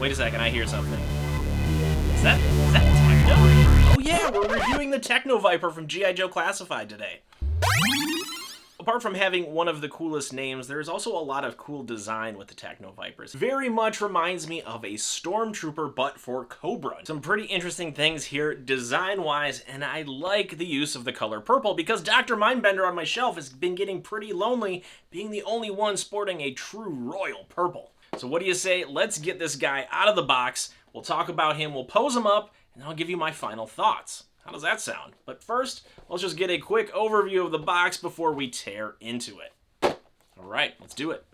Wait a second, I hear something. Is that Techno? Oh yeah, we're reviewing the Techno Viper from G.I. Joe Classified today. Apart from having one of the coolest names, there's also a lot of cool design with the Techno Vipers. Very much reminds me of a Stormtrooper, but for Cobra. Some pretty interesting things here design-wise, and I like the use of the color purple because Dr. Mindbender on my shelf has been getting pretty lonely, being the only one sporting a true royal purple. So what do you say? Let's get this guy out of the box. We'll talk about him, we'll pose him up, and I'll give you my final thoughts. How does that sound? But first, let's just get a quick overview of the box before we tear into it. All right, let's do it.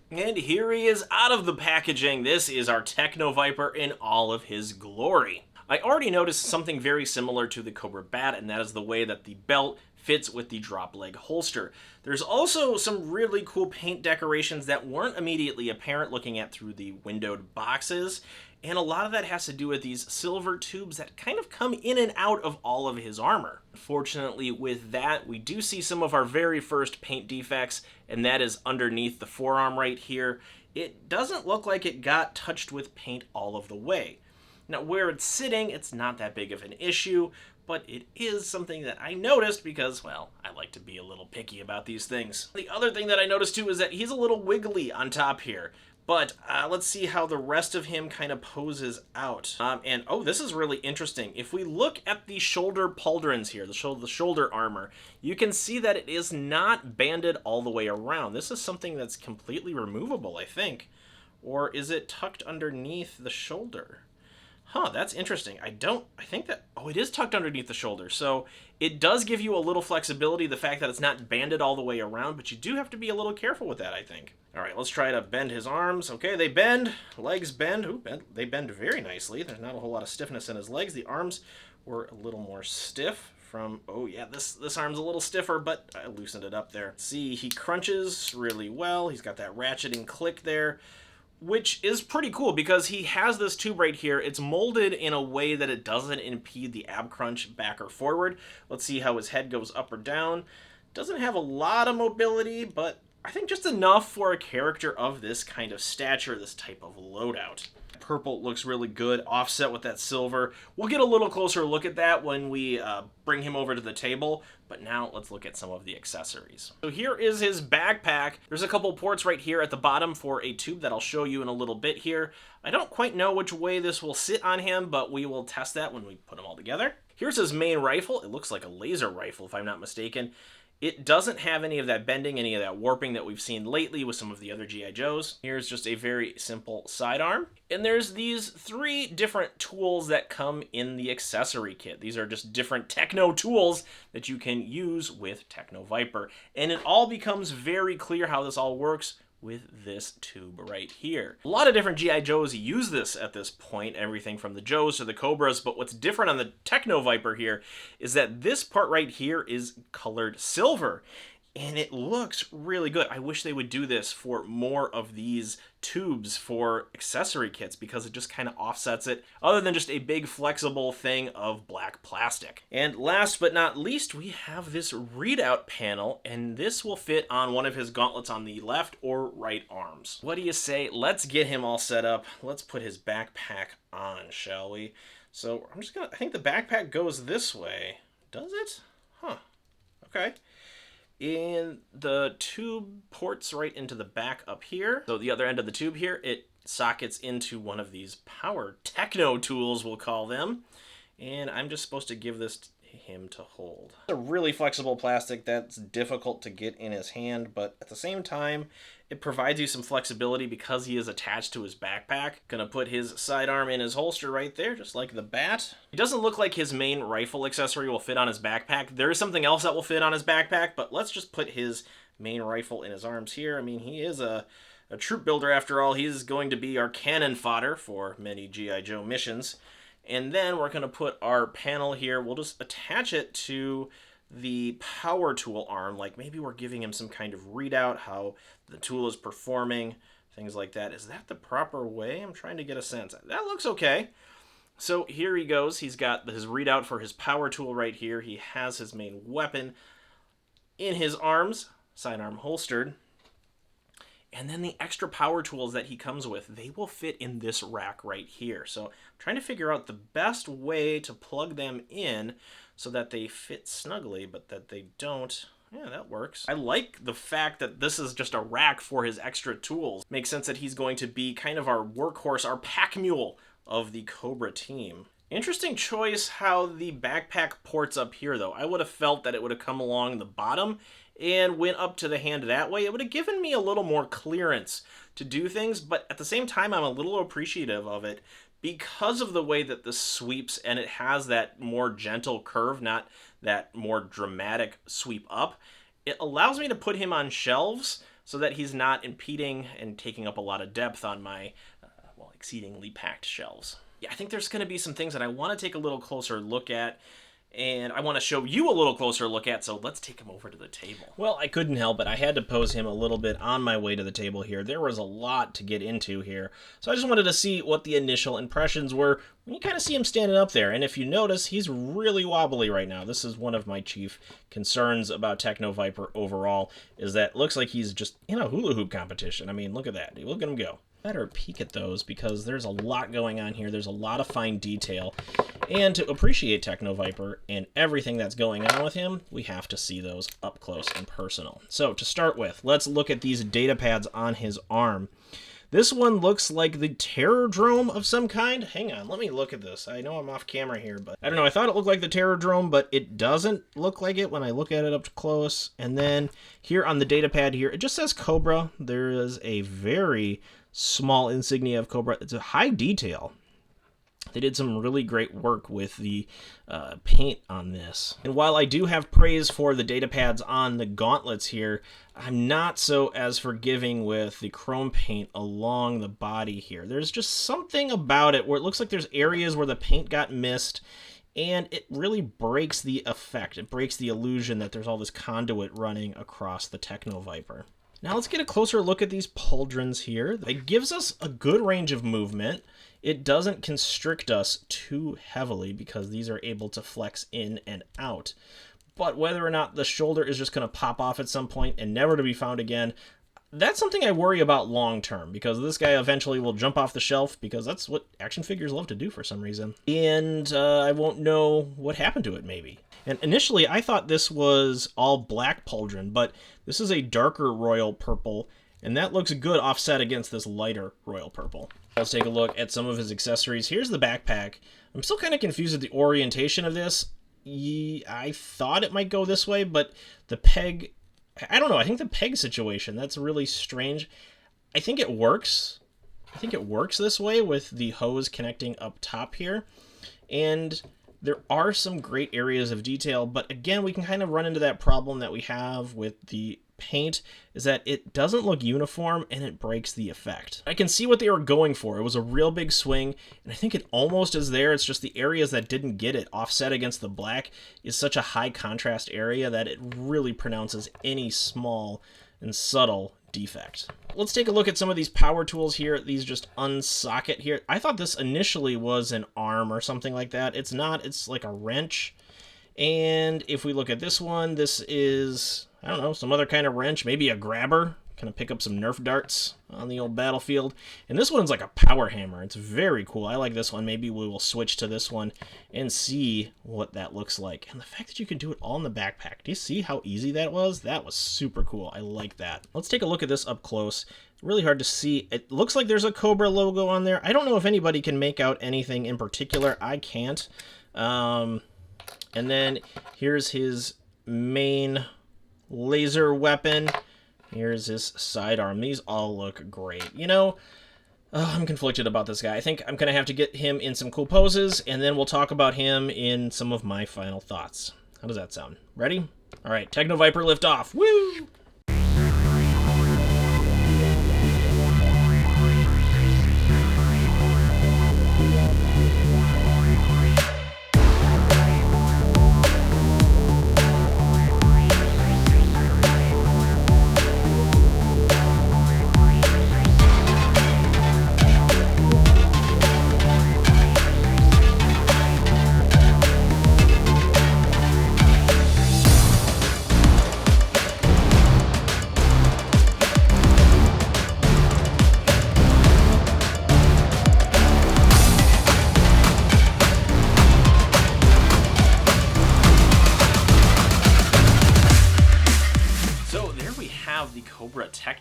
And here he is out of the packaging. This is our Techno Viper in all of his glory. I already noticed something very similar to the Cobra Bat, and that is the way that the belt fits with the drop leg holster. There's also some really cool paint decorations that weren't immediately apparent looking at through the windowed boxes. And a lot of that has to do with these silver tubes that kind of come in and out of all of his armor. Unfortunately, with that, we do see some of our very first paint defects, and that is underneath the forearm right here. It doesn't look like it got touched with paint all of the way. Now, where it's sitting, it's not that big of an issue, but it is something that I noticed because, well, I like to be a little picky about these things. The other thing that I noticed too is that he's a little wiggly on top here. But let's see how the rest of him kind of poses out. And oh, this is really interesting. If we look at the shoulder pauldrons here, the shoulder armor, you can see that it is not banded all the way around. This is something that's completely removable, I think. Or is it tucked underneath the shoulder? Huh, that's interesting. I think that, oh, it is tucked underneath the shoulder. So it does give you a little flexibility, the fact that it's not banded all the way around, but you do have to be a little careful with that, I think. All right, let's try to bend his arms. Okay, they bend, legs bend. Ooh, they bend very nicely. There's not a whole lot of stiffness in his legs. The arms were a little more stiff from, oh yeah, this arm's a little stiffer, but I loosened it up there. See, he crunches really well. He's got that ratcheting click there, which is pretty cool because he has this tube right here. It's molded in a way that it doesn't impede the ab crunch back or forward. Let's see how his head goes up or down. Doesn't have a lot of mobility, but I think just enough for a character of this kind of stature, this type of loadout. Purple looks really good, offset with that silver. We'll get a little closer look at that when we bring him over to the table, but now let's look at some of the accessories. So here is his backpack. There's a couple ports right here at the bottom for a tube that I'll show you in a little bit here. I don't quite know which way this will sit on him, but we will test that when we put them all together. Here's his main rifle. It looks like a laser rifle, if I'm not mistaken. It doesn't have any of that bending, any of that warping that we've seen lately with some of the other G.I. Joes. Here's just a very simple sidearm. And there's these 3 different tools that come in the accessory kit. These are just different Techno tools that you can use with Techno Viper. And it all becomes very clear how this all works with this tube right here. A lot of different G.I. Joes use this at this point, everything from the Joes to the Cobras, but what's different on the Techno Viper here is that this part right here is colored silver, and it looks really good. I wish they would do this for more of these tubes for accessory kits because it just kind of offsets it, other than just a big flexible thing of black plastic. And last but not least, we have this readout panel, and this will fit on one of his gauntlets on the left or right arms. What do you say? Let's get him all set up. Let's put his backpack on, shall we? So I think the backpack goes this way. Does it? Huh. Okay. In the tube ports right into the back up here. So the other end of the tube here, it sockets into one of these power Techno tools, we'll call them. And I'm just supposed to give this to him to hold. It's a really flexible plastic that's difficult to get in his hand, but at the same time, it provides you some flexibility because he is attached to his backpack. Gonna put his sidearm in his holster right there, just like the bat. It doesn't look like his main rifle accessory will fit on his backpack. There is something else that will fit on his backpack, but let's just put his main rifle in his arms here. I mean, he is a troop builder after all. He's going to be our cannon fodder for many G.I. Joe missions. And then we're gonna put our panel here. We'll just attach it to the power tool arm, like maybe we're giving him some kind of readout, how the tool is performing, things like that. Is that the proper way? I'm trying to get a sense. That looks okay. So here he goes. He's got his readout for his power tool right here. He has his main weapon in his arms, sidearm holstered. And then the extra power tools that he comes with, they will fit in this rack right here. So I'm trying to figure out the best way to plug them in so that they fit snugly, but that they don't. Yeah, that works. I like the fact that this is just a rack for his extra tools. Makes sense that he's going to be kind of our workhorse, our pack mule of the Cobra team. Interesting choice how the backpack ports up here, though. I would have felt that it would have come along the bottom and went up to the hand that way. It would have given me a little more clearance to do things, but at the same time, I'm a little appreciative of it because of the way that this sweeps, and it has that more gentle curve, not that more dramatic sweep up. It allows me to put him on shelves so that he's not impeding and taking up a lot of depth on my, well, exceedingly packed shelves. Yeah, I think there's going to be some things that I want to take a little closer look at, and I want to show you a little closer look at, so let's take him over to the table. Well, I couldn't help it. I had to pose him a little bit on my way to the table here. There was a lot to get into here, so I just wanted to see what the initial impressions were when you kind of see him standing up there. And if you notice, he's really wobbly right now. This is one of my chief concerns about Techno Viper overall, is that it looks like he's just in a hula hoop competition. I mean, look at that. Look at him go. Better peek at those because there's a lot going on here. There's a lot of fine detail. And to appreciate Techno Viper and everything that's going on with him, we have to see those up close and personal. So to start with, let's look at these data pads on his arm. This one looks like the Terrordrome of some kind. Hang on, let me look at this. I know I'm off camera here, but I don't know. I thought it looked like the Terrordrome, but it doesn't look like it when I look at it up close. And then here on the data pad here, it just says Cobra. There is a very small insignia of Cobra. It's a high detail. They did some really great work with the paint on this. And while I do have praise for the data pads on the gauntlets here, I'm not so as forgiving with the chrome paint along the body here. There's just something about it where it looks like there's areas where the paint got missed, and it really breaks the effect. It breaks the illusion that there's all this conduit running across the Techno Viper. Now let's get a closer look at these pauldrons here. It gives us a good range of movement. It doesn't constrict us too heavily because these are able to flex in and out. But whether or not the shoulder is just going to pop off at some point and never to be found again, that's something I worry about long term, because this guy eventually will jump off the shelf, because that's what action figures love to do for some reason. And I won't know what happened to it, maybe. And initially, I thought this was all black pauldron, but this is a darker royal purple, and that looks good offset against this lighter royal purple. Let's take a look at some of his accessories. Here's the backpack. I'm still kind of confused at the orientation of this. I thought it might go this way, but the peg, I don't know. I think the peg situation, that's really strange. I think it works. I think it works this way with the hose connecting up top here. And there are some great areas of detail, but again, we can kind of run into that problem that we have with the paint, is that it doesn't look uniform and it breaks the effect. I can see what they were going for. It was a real big swing, and I think it almost is there. It's just the areas that didn't get it offset against the black is such a high contrast area that it really pronounces any small and subtle defect. Let's take a look at some of these power tools here. These just unsocket here. I thought this initially was an arm or something like that. It's not. It's like a wrench. And if we look at this one, this is, I don't know, some other kind of wrench, maybe a grabber. Kind of pick up some Nerf darts on the old battlefield. And this one's like a power hammer. It's very cool. I like this one. Maybe we will switch to this one and see what that looks like. And the fact that you can do it all in the backpack. Do you see how easy that was? That was super cool. I like that. Let's take a look at this up close. Really hard to see. It looks like there's a Cobra logo on there. I don't know if anybody can make out anything in particular. I can't. And then here's his main laser weapon. Here's his sidearm. These all look great. You know, I'm conflicted about this guy. I think I'm going to have to get him in some cool poses, and then we'll talk about him in some of my final thoughts. How does that sound? Ready? All right, Techno Viper lift off. Woo!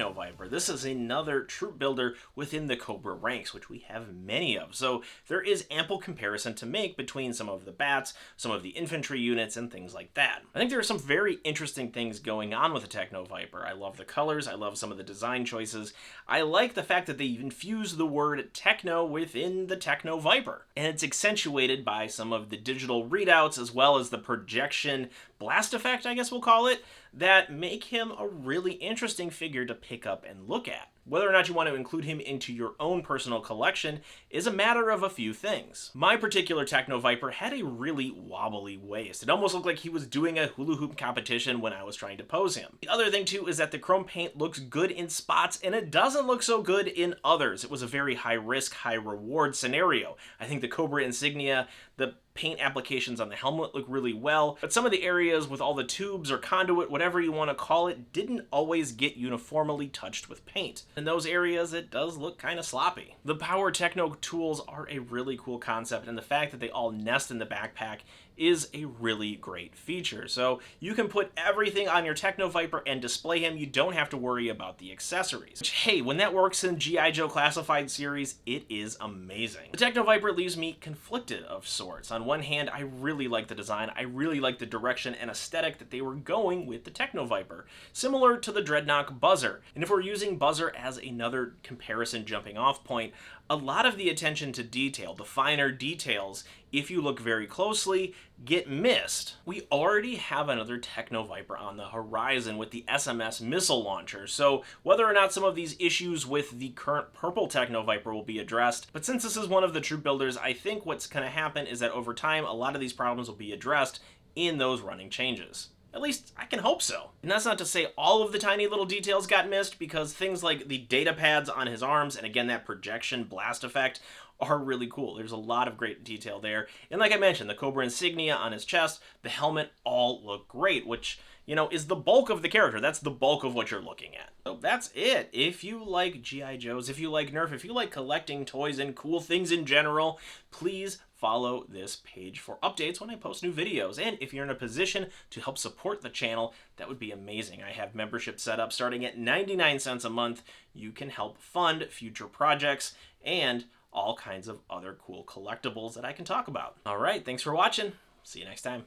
Techno Viper. This is another troop builder within the Cobra ranks, which we have many of. So there is ample comparison to make between some of the bats, some of the infantry units, and things like that. I think there are some very interesting things going on with the Techno Viper. I love the colors, I love some of the design choices. I like the fact that they infuse the word techno within the Techno Viper. And it's accentuated by some of the digital readouts as well as the projection blast effect, I guess we'll call it, that make him a really interesting figure to pick up and look at. Whether or not you want to include him into your own personal collection is a matter of a few things. My particular Techno Viper had a really wobbly waist. It almost looked like he was doing a hula hoop competition when I was trying to pose him. The other thing too is that the chrome paint looks good in spots and it doesn't look so good in others. It was a very high risk, high reward scenario. I think the Cobra insignia, the paint applications on the helmet look really well, but some of the areas with all the tubes or conduit, whatever you want to call it, didn't always get uniformly touched with paint. In those areas, it does look kind of sloppy. The Power Techno tools are a really cool concept, and the fact that they all nest in the backpack is a really great feature. So you can put everything on your Techno Viper and display him. You don't have to worry about the accessories. Which, hey, when that works in G.I. Joe Classified series, it is amazing. The Techno Viper leaves me conflicted of sorts. On one hand, I really like the design. I really like the direction and aesthetic that they were going with the Techno Viper, similar to the Dreadnought Buzzer. And if we're using Buzzer as another comparison jumping off point, a lot of the attention to detail, the finer details, if you look very closely, get missed. We already have another Techno Viper on the horizon with the SMS missile launcher, so whether or not some of these issues with the current purple Techno Viper will be addressed, but since this is one of the troop builders, I think what's going to happen is that over time, a lot of these problems will be addressed in those running changes. At least, I can hope so. And that's not to say all of the tiny little details got missed, because things like the data pads on his arms, and again, that projection blast effect, are really cool. There's a lot of great detail there. And like I mentioned, the Cobra insignia on his chest, the helmet, all look great, which, you know, is the bulk of the character. That's the bulk of what you're looking at. So that's it. If you like G.I. Joes, if you like Nerf, if you like collecting toys and cool things in general, please follow this page for updates when I post new videos. And if you're in a position to help support the channel, that would be amazing. I have membership set up starting at 99 cents a month. You can help fund future projects and all kinds of other cool collectibles that I can talk about. All right, thanks for watching. See you next time.